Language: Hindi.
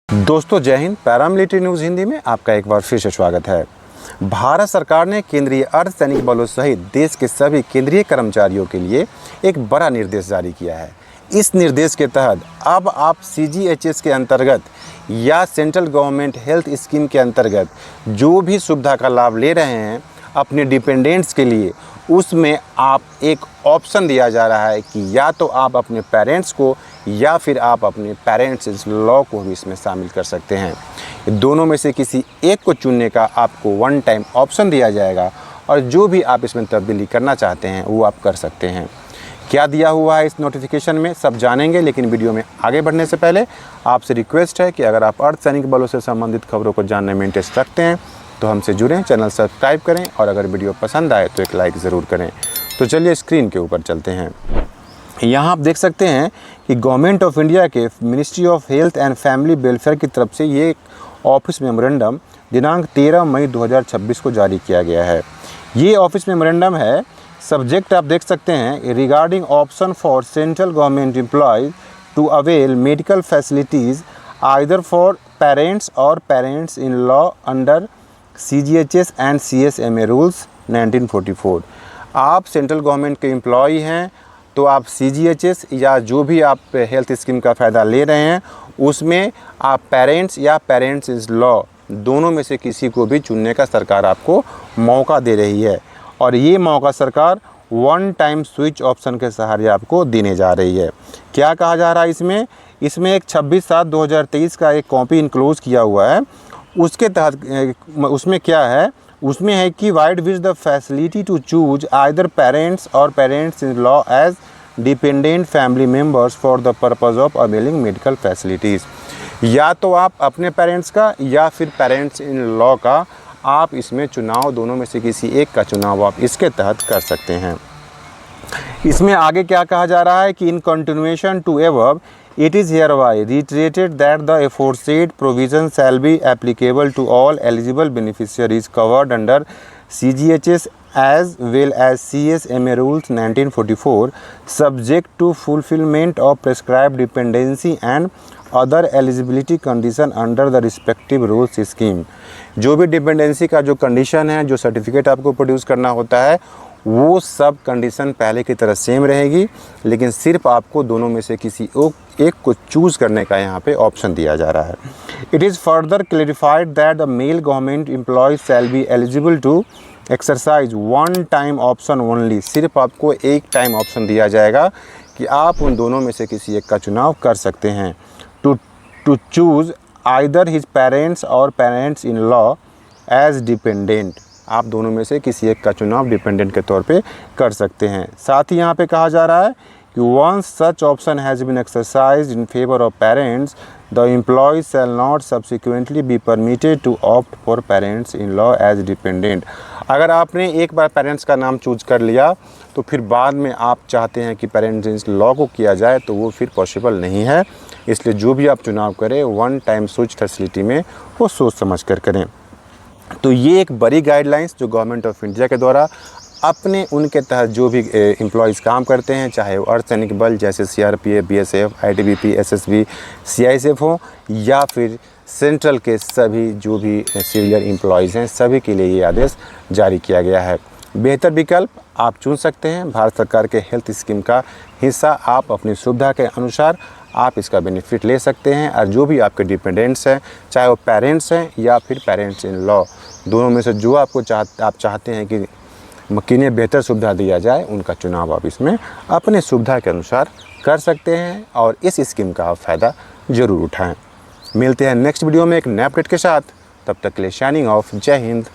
दोस्तों जय हिंद। पैरामिलिट्री न्यूज़ हिंदी में आपका एक बार फिर से स्वागत है। भारत सरकार ने केंद्रीय अर्धसैनिक बलों सहित देश के सभी केंद्रीय कर्मचारियों के लिए एक बड़ा निर्देश जारी किया है। इस निर्देश के तहत अब आप CGHS के अंतर्गत या सेंट्रल गवर्नमेंट हेल्थ स्कीम के अंतर्गत जो भी सुविधा का लाभ ले रहे हैं अपने डिपेंडेंट्स के लिए, उसमें आप एक ऑप्शन दिया जा रहा है कि या तो आप अपने पेरेंट्स को या फिर आप अपने पेरेंट्स लॉ को भी इसमें शामिल कर सकते हैं। दोनों में से किसी एक को चुनने का आपको वन टाइम ऑप्शन दिया जाएगा और जो भी आप इसमें तब्दीली करना चाहते हैं वो आप कर सकते हैं। क्या दिया हुआ है इस नोटिफिकेशन में सब जानेंगे, लेकिन वीडियो में आगे बढ़ने से पहले आपसे रिक्वेस्ट है कि अगर आप अर्धसैनिक बलों से संबंधित खबरों को जानने में इंटरेस्ट रखते हैं तो हमसे जुड़ें, चैनल सब्सक्राइब करें और अगर वीडियो पसंद आए तो एक लाइक ज़रूर करें। तो चलिए स्क्रीन के ऊपर चलते हैं। यहाँ आप देख सकते हैं कि गवर्नमेंट ऑफ इंडिया के ministry of health and family welfare की तरफ से ये ऑफिस मेमोरेंडम दिनांक 13 मई 2026 को जारी किया गया है। ये ऑफिस मेमोरेंडम है। सब्जेक्ट आप देख सकते हैं, regarding option for central government employees to avail medical facilities either for parents और parents in law under CGHS and CSMA rules 1944। आप सेंट्रल गवर्नमेंट के एम्प्लॉई हैं तो आप CGHS या जो भी आप हेल्थ स्कीम का फ़ायदा ले रहे हैं उसमें आप पेरेंट्स या पेरेंट्स इज लॉ दोनों में से किसी को भी चुनने का सरकार आपको मौका दे रही है। और ये मौका सरकार वन टाइम स्विच ऑप्शन के सहारे आपको देने जा रही है। क्या कहा जा रहा है इसमें एक 26/7/2023 का एक कॉपी इनक्लोज किया हुआ है। उसके तहत उसमें क्या है, उसमें है कि vide which the facility to choose either parents और parents in law as dependent family members for the purpose of availing medical facilities. या तो आप अपने पेरेंट्स का या फिर पेरेंट्स इन लॉ का आप इसमें चुनाव, दोनों में से किसी एक का चुनाव आप इसके तहत कर सकते हैं। इसमें आगे क्या कहा जा रहा है कि in continuation to above it is hereby reiterated that the aforesaid provision shall be applicable to all eligible beneficiaries covered under CGHS as well as CSMA rules 1944 subject to fulfillment of prescribed dependency and other eligibility condition under the respective rules scheme। जो भी डिपेंडेंसी का जो कंडीशन है, जो सर्टिफिकेट आपको प्रोड्यूस करना होता है, वो सब कंडीशन पहले की तरह सेम रहेगी, लेकिन सिर्फ आपको दोनों में से किसी एक को चूज़ करने का यहाँ पे ऑप्शन दिया जा रहा है। It is further clarified that the male government employees shall be eligible to exercise one time option only. सिर्फ आपको एक टाइम ऑप्शन दिया जाएगा कि आप उन दोनों में से किसी एक का चुनाव कर सकते हैं। To choose either his parents और parents in law as dependent. आप दोनों में से किसी एक का चुनाव डिपेंडेंट के तौर पे कर सकते हैं। साथ ही यहाँ पे कहा जा रहा है कि once such option has been exercised in favor of parents, the employee shall not subsequently be permitted to opt for parents in law as dependent। अगर आपने एक बार पेरेंट्स का नाम चूज कर लिया तो फिर बाद में आप चाहते हैं कि पेरेंट्स इन लॉ को किया जाए तो वो फिर पॉसिबल नहीं है। इसलिए जो भी आप चुनाव करें वन टाइम स्विच फैसिलिटी में वो सोच समझ कर करें। तो ये एक बड़ी गाइडलाइंस जो गवर्नमेंट ऑफ इंडिया के द्वारा अपने उनके तहत जो भी एम्प्लॉयज़ काम करते हैं, चाहे वो अर्धसैनिक बल जैसे CRPF, BSF, ITBP, SSB, CISF हो या फिर सेंट्रल के सभी जो भी सिविलियन एम्प्लॉयज़ हैं, सभी के लिए ये आदेश जारी किया गया है। बेहतर विकल्प आप चुन सकते हैं। भारत सरकार के हेल्थ स्कीम का हिस्सा आप अपनी सुविधा के अनुसार आप इसका बेनिफिट ले सकते हैं। और जो भी आपके डिपेंडेंट्स हैं, चाहे वो पेरेंट्स हैं या फिर पेरेंट्स इन लॉ, दोनों में से जो आप चाहते हैं कि किन्हें बेहतर सुविधा दिया जाए, उनका चुनाव आप इसमें अपने सुविधा के अनुसार कर सकते हैं और इस स्कीम का आप फ़ायदा ज़रूर उठाएं। मिलते हैं नेक्स्ट वीडियो में एक नए अपडेट के साथ। तब तक के लिए शाइनिंग ऑफ। जय हिंद।